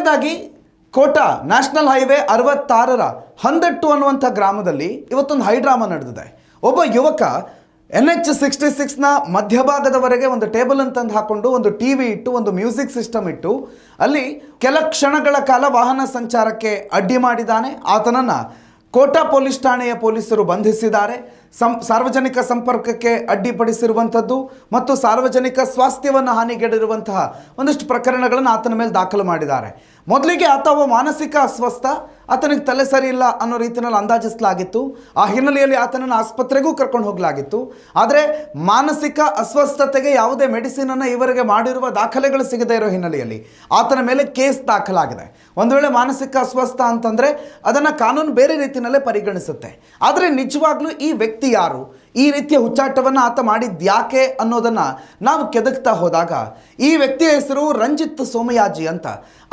ಮೊದಲನೇದಾಗಿ Kota national highway 66ರ ಹಂದೆಟ್ಟು ಅನ್ನುವಂಥ ಗ್ರಾಮದಲ್ಲಿ ಇವತ್ತೊಂದು ಹೈಡ್ರಾಮಾ ನಡೆದಿದೆ. ಒಬ್ಬ ಯುವಕ NH66ನ ಮಧ್ಯಭಾಗದವರೆಗೆ ಒಂದು ಟೇಬಲ್ ಅಂತಂದು ಹಾಕೊಂಡು ಒಂದು ಟಿವಿ ಇಟ್ಟು ಒಂದು ಮ್ಯೂಸಿಕ್ ಸಿಸ್ಟಮ್ ಇಟ್ಟು ಅಲ್ಲಿ ಕೆಲ ಕ್ಷಣಗಳ ಕಾಲ ವಾಹನ ಸಂಚಾರಕ್ಕೆ ಅಡ್ಡಿ ಮಾಡಿದ್ದಾನೆ. ಆತನನ್ನು ಕೋಟಾ ಪೊಲೀಸ್ ಠಾಣೆಯ ಪೊಲೀಸರು ಬಂಧಿಸಿದ್ದಾರೆ. ಸಾರ್ವಜನಿಕ ಸಂಪರ್ಕಕ್ಕೆ ಅಡ್ಡಿಪಡಿಸಿರುವಂಥದ್ದು ಮತ್ತು ಸಾರ್ವಜನಿಕ ಸ್ವಾಸ್ಥ್ಯವನ್ನು ಹಾನಿಗೆಡಿರುವಂತಹ ಒಂದಿಷ್ಟು ಪ್ರಕರಣಗಳನ್ನು ಆತನ ಮೇಲೆ ದಾಖಲು ಮಾಡಿದ್ದಾರೆ. ಮೊದಲಿಗೆ ಆತ ಮಾನಸಿಕ ಅಸ್ವಸ್ಥ, ಆತನಿಗೆ ತಲೆ ಸರಿ ಇಲ್ಲ ಅನ್ನೋ ರೀತಿಯಲ್ಲಿ ಅಂದಾಜಿಸಲಾಗಿತ್ತು. ಆ ಹಿನ್ನೆಲೆಯಲ್ಲಿ ಆತನನ್ನು ಆಸ್ಪತ್ರೆಗೂ ಕರ್ಕೊಂಡು ಹೋಗಲಾಗಿತ್ತು. ಆದರೆ ಮಾನಸಿಕ ಅಸ್ವಸ್ಥತೆಗೆ ಯಾವುದೇ ಮೆಡಿಸಿನನ್ನು ಇವರಿಗೆ ಮಾಡಿರುವ ದಾಖಲೆಗಳು ಸಿಗದೇ ಇರೋ ಹಿನ್ನೆಲೆಯಲ್ಲಿ ಆತನ ಮೇಲೆ ಕೇಸ್ ದಾಖಲಾಗಿದೆ. ಒಂದು ವೇಳೆ ಮಾನಸಿಕ ಅಸ್ವಸ್ಥ ಅಂತಂದರೆ ಅದನ್ನು ಕಾನೂನು ಬೇರೆ ರೀತಿಯಲ್ಲೇ ಪರಿಗಣಿಸುತ್ತೆ. ಆದರೆ ನಿಜವಾಗ್ಲೂ ಈ ವ್ಯಕ್ತಿ ಯಾರು, ಈ ರೀತಿಯ ಹುಚ್ಚಾಟವನ್ನು ಆತ ಮಾಡಿದ್ಯಾಕೆ ಅನ್ನೋದನ್ನು ನಾವು ಕೆದಕ್ತಾ ಹೋದಾಗ ಈ ವ್ಯಕ್ತಿಯ ಹೆಸರು ರಂಜಿತ್ ಸೋಮಯಾಜಿ ಅಂತ.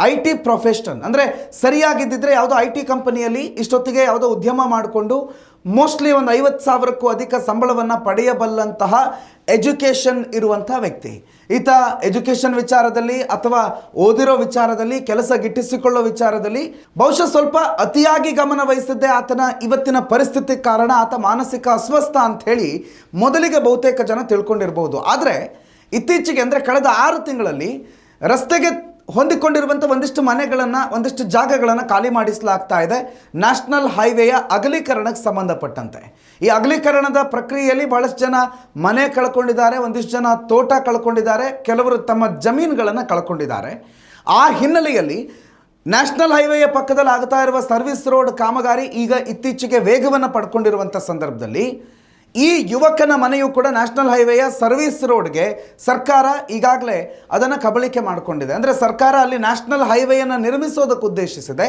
IT ಪ್ರೊಫೆಷನಲ್, ಅಂದರೆ ಸರಿಯಾಗಿದ್ದಿದ್ರೆ ಯಾವುದೋ IT ಕಂಪನಿಯಲ್ಲಿ ಇಷ್ಟೊತ್ತಿಗೆ ಯಾವುದೋ ಉದ್ಯಮ ಮಾಡಿಕೊಂಡು ಮೋಸ್ಟ್ಲಿ ಒಂದು 50,000ಕ್ಕೂ ಅಧಿಕ ಸಂಬಳವನ್ನು ಪಡೆಯಬಲ್ಲಂತಹ ಎಜುಕೇಷನ್ ಇರುವಂಥ ವ್ಯಕ್ತಿ. ಈತ ಎಜುಕೇಷನ್ ವಿಚಾರದಲ್ಲಿ ಅಥವಾ ಓದಿರೋ ವಿಚಾರದಲ್ಲಿ, ಕೆಲಸ ಗಿಟ್ಟಿಸಿಕೊಳ್ಳೋ ವಿಚಾರದಲ್ಲಿ ಬಹುಶಃ ಸ್ವಲ್ಪ ಅತಿಯಾಗಿ ಗಮನ ವಹಿಸಿದ್ದೇ ಆತನ ಇವತ್ತಿನ ಪರಿಸ್ಥಿತಿ ಕಾರಣ. ಆತ ಮಾನಸಿಕ ಅಸ್ವಸ್ಥ ಅಂಥೇಳಿ ಮೊದಲಿಗೆ ಬಹುತೇಕ ಜನ ತಿಳ್ಕೊಂಡಿರ್ಬೋದು. ಆದರೆ ಇತ್ತೀಚೆಗೆ ಅಂದರೆ ಕಳೆದ 6 ತಿಂಗಳಲ್ಲಿ ರಸ್ತೆಗೆ ಹೊಂದಿಕೊಂಡಿರುವಂಥ ಒಂದಿಷ್ಟು ಮನೆಗಳನ್ನು, ಒಂದಿಷ್ಟು ಜಾಗಗಳನ್ನು ಖಾಲಿ ಮಾಡಿಸಲಾಗ್ತಾ ಇದೆ ನ್ಯಾಷನಲ್ ಹೈವೇಯ ಅಗಲೀಕರಣಕ್ಕೆ ಸಂಬಂಧಪಟ್ಟಂತೆ. ಈ ಅಗಲೀಕರಣದ ಪ್ರಕ್ರಿಯೆಯಲ್ಲಿ ಭಾಳಷ್ಟು ಜನ ಮನೆ ಕಳ್ಕೊಂಡಿದ್ದಾರೆ, ಒಂದಿಷ್ಟು ಜನ ತೋಟ ಕಳ್ಕೊಂಡಿದ್ದಾರೆ, ಕೆಲವರು ತಮ್ಮ ಜಮೀನುಗಳನ್ನು ಕಳ್ಕೊಂಡಿದ್ದಾರೆ. ಆ ಹಿನ್ನೆಲೆಯಲ್ಲಿ ನ್ಯಾಷನಲ್ ಹೈವೇಯ ಪಕ್ಕದಲ್ಲಿ ಆಗ್ತಾ ಇರುವ ಸರ್ವಿಸ್ ರೋಡ್ ಕಾಮಗಾರಿ ಈಗ ಇತ್ತೀಚೆಗೆ ವೇಗವನ್ನು ಪಡ್ಕೊಂಡಿರುವಂಥ ಸಂದರ್ಭದಲ್ಲಿ ಈ ಯುವಕನ ಮನೆಯು ಕೂಡ ನ್ಯಾಷನಲ್ ಹೈವೇಯ ಸರ್ವಿಸ್ ರೋಡ್ಗೆ ಸರ್ಕಾರ ಈಗಾಗಲೇ ಅದನ್ನು ಕಬಳಿಕೆ ಮಾಡಿಕೊಂಡಿದೆ. ಅಂದರೆ ಸರ್ಕಾರ ಅಲ್ಲಿ ನ್ಯಾಷನಲ್ ಹೈವೇಯನ್ನು ನಿರ್ಮಿಸೋದಕ್ಕೆ ಉದ್ದೇಶಿಸಿದೆ.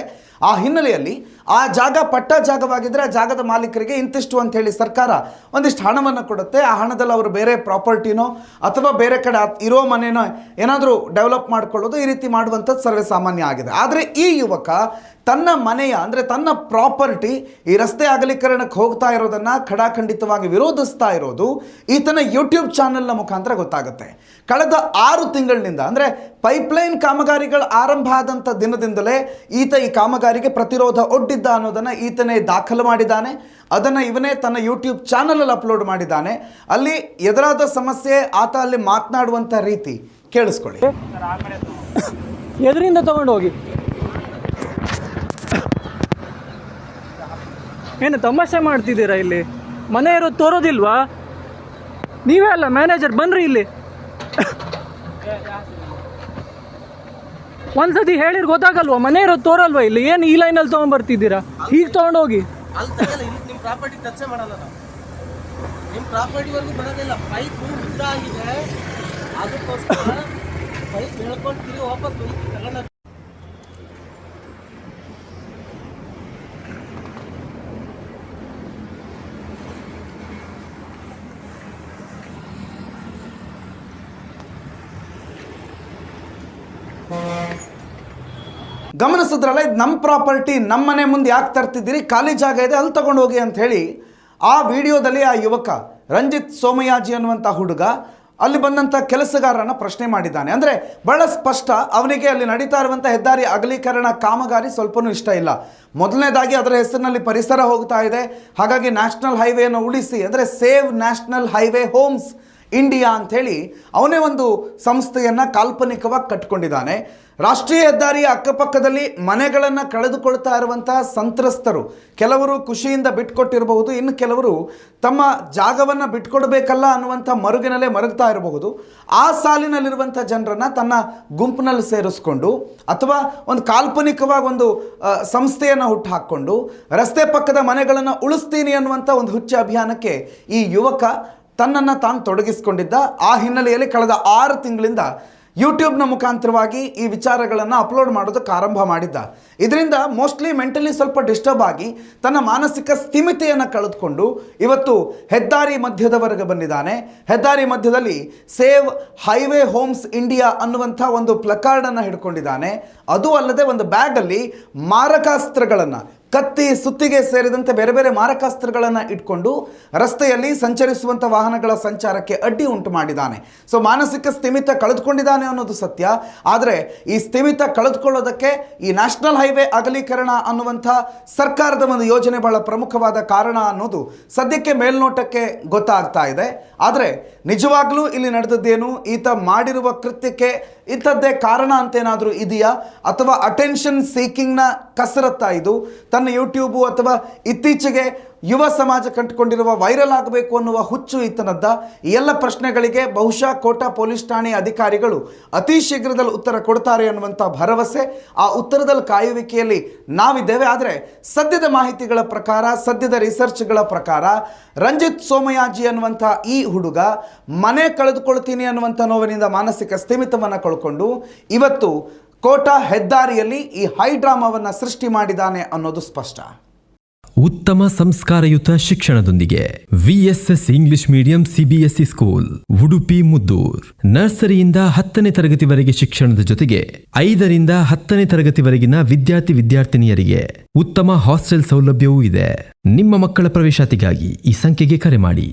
ಆ ಹಿನ್ನೆಲೆಯಲ್ಲಿ ಆ ಜಾಗ ಪಟ್ಟ ಜಾಗವಾಗಿದ್ದರೆ ಆ ಜಾಗದ ಮಾಲೀಕರಿಗೆ ಇಂತಿಷ್ಟು ಅಂಥೇಳಿ ಸರ್ಕಾರ ಒಂದಿಷ್ಟು ಹಣವನ್ನು ಕೊಡುತ್ತೆ. ಆ ಹಣದಲ್ಲಿ ಅವರು ಬೇರೆ ಪ್ರಾಪರ್ಟಿನೋ ಅಥವಾ ಬೇರೆ ಕಡೆ ಇರೋ ಮನೆನೋ ಏನಾದರೂ ಡೆವಲಪ್ ಮಾಡ್ಕೊಳ್ಳೋದು, ಈ ರೀತಿ ಮಾಡುವಂಥದ್ದು ಸರ್ವೇ ಸಾಮಾನ್ಯ ಆಗಿದೆ. ಆದರೆ ಈ ಯುವಕ ತನ್ನ ಮನೆಯ, ಅಂದರೆ ತನ್ನ ಪ್ರಾಪರ್ಟಿ ಈ ರಸ್ತೆ ಅಗಲೀಕರಣಕ್ಕೆ ಹೋಗ್ತಾ ಇರೋದನ್ನು ಖಡಾಖಂಡಿತವಾಗಿ ವಿರೋಧಿಸ್ತಾ ಇರೋದು ಈತನ ಯೂಟ್ಯೂಬ್ ಚಾನೆಲ್ನ ಮುಖಾಂತರ ಗೊತ್ತಾಗುತ್ತೆ. ಕಳೆದ 6 ತಿಂಗಳಿನಿಂದ, ಅಂದರೆ ಪೈಪ್ಲೈನ್ ಕಾಮಗಾರಿಗಳು ಆರಂಭ ಆದಂಥ ದಿನದಿಂದಲೇ ಈತ ಈ ಕಾಮಗಾರಿಗೆ ಪ್ರತಿರೋಧ ಒಡ್ಡಿದ್ದ ಅನ್ನೋದನ್ನು ಈತನೇ ದಾಖಲು ಮಾಡಿದ್ದಾನೆ. ಅದನ್ನು ಇವನೇ ತನ್ನ ಯೂಟ್ಯೂಬ್ ಚಾನಲಲ್ಲಿ ಅಪ್ಲೋಡ್ ಮಾಡಿದ್ದಾನೆ. ಅಲ್ಲಿ ಎದುರಾದ ಸಮಸ್ಯೆ, ಆತ ಅಲ್ಲಿ ಮಾತನಾಡುವಂಥ ರೀತಿ ಕೇಳಿಸ್ಕೊಳ್ಳಿ. ಎದರಿಂದ ತಗೊಂಡು ಹೋಗಿ ಏನು ತಮಾಷೆ ಮಾಡ್ತಿದ್ದೀರಾ? ಇಲ್ಲಿ ಮನೆ ಇರೋದು ತೋರೋದಿಲ್ವಾ? ನೀವೇ ಅಲ್ಲ ಮ್ಯಾನೇಜರ್, ಬನ್ನಿರಿ ಇಲ್ಲಿ. ಒಂದ್ಸತಿ ಹೇಳಿರ್ ಗೊತ್ತಾಗಲ್ವಾ? ಮನೆ ಇರೋದು ತೋರಲ್ವಾ? ಇಲ್ಲಿ ಏನು ಈ ಲೈನಲ್ಲಿ ತೊಗೊಂಡ್ಬರ್ತಿದ್ದೀರಾ? ಹೀಗೆ ತೊಗೊಂಡೋಗಿ. ನಿಮ್ಮ ಪ್ರಾಪರ್ಟಿ ಟಚ್ ಮಾಡಲ್ಲ ನಾವು. ನಿಮ್ಮ ಪ್ರಾಪರ್ಟಿವರೆಗೂ ಬರೋದಿಲ್ಲ. ಪೈಪ್ ಉದ್ದ ಆಗಿದೆ, ಅದಕ್ಕೋಸ್ಕರ ಪೈಪ್ ಹೇಳ್ಕೊಂಡು ವಾಪಸ್ ತಗೊಂಡ. ಗಮನಿಸಿದ್ರಲ್ಲ, ಇದು ನಮ್ಮ ಪ್ರಾಪರ್ಟಿ, ನಮ್ಮ ಮನೆ ಮುಂದೆ ಯಾಕೆ ತರ್ತಿದ್ದೀರಿ, ಖಾಲಿ ಜಾಗ ಇದೆ ಅಲ್ಲಿ ತಗೊಂಡು ಹೋಗಿ ಅಂಥೇಳಿ ಆ ವಿಡಿಯೋದಲ್ಲಿ ಆ ಯುವಕ ರಂಜಿತ್ ಸೋಮಯಾಜಿ ಅನ್ನುವಂಥ ಹುಡುಗ ಅಲ್ಲಿ ಬಂದಂಥ ಕೆಲಸಗಾರರನ್ನು ಪ್ರಶ್ನೆ ಮಾಡಿದ್ದಾನೆ. ಅಂದರೆ ಬಹಳ ಸ್ಪಷ್ಟ, ಅವನಿಗೆ ಅಲ್ಲಿ ನಡೀತಾ ಇರುವಂಥ ಹೆದ್ದಾರಿ ಅಗಲೀಕರಣ ಕಾಮಗಾರಿ ಸ್ವಲ್ಪನೂ ಇಷ್ಟ ಇಲ್ಲ. ಮೊದಲನೇದಾಗಿ ಅದರ ಹೆಸರಿನಲ್ಲಿ ಪರಿಸರ ಹೋಗ್ತಾ ಇದೆ, ಹಾಗಾಗಿ ನ್ಯಾಷನಲ್ ಹೈವೇಯನ್ನು ಉಳಿಸಿ, ಅಂದರೆ save national highway homes India ಅಂಥೇಳಿ ಅವನೇ ಒಂದು ಸಂಸ್ಥೆಯನ್ನು ಕಾಲ್ಪನಿಕವಾಗಿ ಕಟ್ಕೊಂಡಿದ್ದಾನೆ. ರಾಷ್ಟ್ರೀಯ ಹೆದ್ದಾರಿಯ ಅಕ್ಕಪಕ್ಕದಲ್ಲಿ ಮನೆಗಳನ್ನು ಕಳೆದುಕೊಳ್ತಾ ಇರುವಂಥ ಸಂತ್ರಸ್ತರು ಕೆಲವರು ಖುಷಿಯಿಂದ ಬಿಟ್ಕೊಟ್ಟಿರಬಹುದು, ಇನ್ನು ಕೆಲವರು ತಮ್ಮ ಜಾಗವನ್ನು ಬಿಟ್ಕೊಡ್ಬೇಕಲ್ಲ ಅನ್ನುವಂಥ ಮರುಗಿನಲ್ಲೇ ಮರುಗ್ತಾ ಇರಬಹುದು. ಆ ಸಾಲಿನಲ್ಲಿರುವಂಥ ಜನರನ್ನು ತನ್ನ ಗುಂಪಿನಲ್ಲಿ ಸೇರಿಸ್ಕೊಂಡು ಅಥವಾ ಒಂದು ಕಾಲ್ಪನಿಕವಾಗಿ ಒಂದು ಸಂಸ್ಥೆಯನ್ನು ಹುಟ್ಟು ಹಾಕ್ಕೊಂಡು ರಸ್ತೆ ಪಕ್ಕದ ಮನೆಗಳನ್ನು ಉಳಿಸ್ತೀನಿ ಅನ್ನುವಂಥ ಒಂದು ಹುಚ್ಚ ಅಭಿಯಾನಕ್ಕೆ ಈ ಯುವಕ ತನ್ನನ್ನು ತಾನು ತೊಡಗಿಸಿಕೊಂಡಿದ್ದ. ಆ ಹಿನ್ನೆಲೆಯಲ್ಲಿ ಕಳೆದ 6 ತಿಂಗಳಿಂದ ಯೂಟ್ಯೂಬ್ನ ಮುಖಾಂತರವಾಗಿ ಈ ವಿಚಾರಗಳನ್ನು ಅಪ್ಲೋಡ್ ಮಾಡೋದಕ್ಕೆ ಆರಂಭ ಮಾಡಿದ್ದ. ಇದರಿಂದ ಮೋಸ್ಟ್ಲಿ ಮೆಂಟಲಿ ಸ್ವಲ್ಪ ಡಿಸ್ಟರ್ಬ್ ಆಗಿ ತನ್ನ ಮಾನಸಿಕ ಸ್ಥಿಮಿತೆಯನ್ನು ಕಳೆದುಕೊಂಡು ಇವತ್ತು ಹೆದ್ದಾರಿ ಮಧ್ಯದವರೆಗೆ ಬಂದಿದ್ದಾನೆ. ಹೆದ್ದಾರಿ ಮಧ್ಯದಲ್ಲಿ ಸೇವ್ ಹೈವೇ ಹೋಮ್ಸ್ ಇಂಡಿಯಾ ಅನ್ನುವಂಥ ಒಂದು ಪ್ಲಕಾರ್ಡನ್ನು ಹಿಡ್ಕೊಂಡಿದ್ದಾನೆ. ಅದು ಅಲ್ಲದೆ ಒಂದು ಬ್ಯಾಗಲ್ಲಿ ಮಾರಕಾಸ್ತ್ರಗಳನ್ನು, ಕತ್ತಿ, ಸುತ್ತಿಗೆ ಸೇರಿದಂತೆ ಬೇರೆ ಬೇರೆ ಮಾರಕಾಸ್ತ್ರಗಳನ್ನು ಇಟ್ಕೊಂಡು ರಸ್ತೆಯಲ್ಲಿ ಸಂಚರಿಸುವಂಥ ವಾಹನಗಳ ಸಂಚಾರಕ್ಕೆ ಅಡ್ಡಿ ಉಂಟು ಮಾಡಿದ್ದಾನೆ. ಸೊ ಮಾನಸಿಕ ಸ್ಥಿಮಿತ ಕಳೆದುಕೊಂಡಿದ್ದಾನೆ ಅನ್ನೋದು ಸತ್ಯ. ಆದರೆ ಈ ಸ್ಥಿಮಿತ ಕಳೆದುಕೊಳ್ಳೋದಕ್ಕೆ ಈ ನ್ಯಾಷನಲ್ ಹೈವೇ ಅಗಲೀಕರಣ ಅನ್ನುವಂಥ ಸರ್ಕಾರದ ಒಂದು ಯೋಜನೆ ಬಹಳ ಪ್ರಮುಖವಾದ ಕಾರಣ ಅನ್ನೋದು ಸದ್ಯಕ್ಕೆ ಮೇಲ್ನೋಟಕ್ಕೆ ಗೊತ್ತಾಗ್ತಾ ಇದೆ. ಆದರೆ ನಿಜವಾಗ್ಲೂ ಇಲ್ಲಿ ನಡೆದದ್ದೇನು, ಈತ ಮಾಡಿರುವ ಕೃತ್ಯಕ್ಕೆ ಇಂಥದ್ದೇ ಕಾರಣ ಅಂತೇನಾದರೂ ಇದೆಯಾ, ಅಥವಾ ಅಟೆನ್ಷನ್ ಸೀಕಿಂಗ್ನ ಕಸರತ್ತಾ ಇದು? ತನ್ನ ಯೂಟ್ಯೂಬು ಅಥವಾ ಇತ್ತೀಚೆಗೆ ಯುವ ಸಮಾಜ ಕಂಡುಕೊಂಡಿರುವ ವೈರಲ್ ಆಗಬೇಕು ಅನ್ನುವ ಹುಚ್ಚು ಈತನದ್ದ? ಈ ಎಲ್ಲ ಪ್ರಶ್ನೆಗಳಿಗೆ ಬಹುಶಃ ಕೋಟಾ ಪೊಲೀಸ್ ಠಾಣೆಯ ಅಧಿಕಾರಿಗಳು ಅತಿ ಶೀಘ್ರದಲ್ಲಿ ಉತ್ತರ ಕೊಡ್ತಾರೆ ಅನ್ನುವಂಥ ಭರವಸೆ, ಆ ಉತ್ತರದಲ್ಲಿ ಕಾಯುವಿಕೆಯಲ್ಲಿ ನಾವಿದ್ದೇವೆ. ಆದರೆ ಸದ್ಯದ ಮಾಹಿತಿಗಳ ಪ್ರಕಾರ, ಸದ್ಯದ ರಿಸರ್ಚ್ಗಳ ಪ್ರಕಾರ ರಂಜಿತ್ ಸೋಮಯಾಜಿ ಅನ್ನುವಂಥ ಈ ಹುಡುಗ ಮನೆ ಕಳೆದುಕೊಳ್ತೀನಿ ಅನ್ನುವಂಥ ನೋವಿನಿಂದ ಮಾನಸಿಕ ಸ್ಥಿಮಿತವನ್ನು ಕಳ್ಕೊಂಡು ಇವತ್ತು ಕೋಟಾ ಹೆದ್ದಾರಿಯಲ್ಲಿ ಈ ಹೈ ಡ್ರಾಮಾವನ್ನು ಸೃಷ್ಟಿ ಮಾಡಿದ್ದಾನೆ ಅನ್ನೋದು ಸ್ಪಷ್ಟ. ಉತ್ತಮ ಸಂಸ್ಕಾರಯುತ ಶಿಕ್ಷಣದೊಂದಿಗೆ VSS English medium CBSE school Udupi Muddur. ನರ್ಸರಿಯಿಂದ 10ನೇ ತರಗತಿವರೆಗೆ ಶಿಕ್ಷಣದ ಜೊತೆಗೆ 5ರಿಂದ 10ನೇ ತರಗತಿವರೆಗಿನ ವಿದ್ಯಾರ್ಥಿನಿಯರಿಗೆ ಉತ್ತಮ ಹಾಸ್ಟೆಲ್ ಸೌಲಭ್ಯವೂ ಇದೆ. ನಿಮ್ಮ ಮಕ್ಕಳ ಪ್ರವೇಶಾತಿಗಾಗಿ ಈ ಸಂಖ್ಯೆಗೆ ಕರೆ ಮಾಡಿ.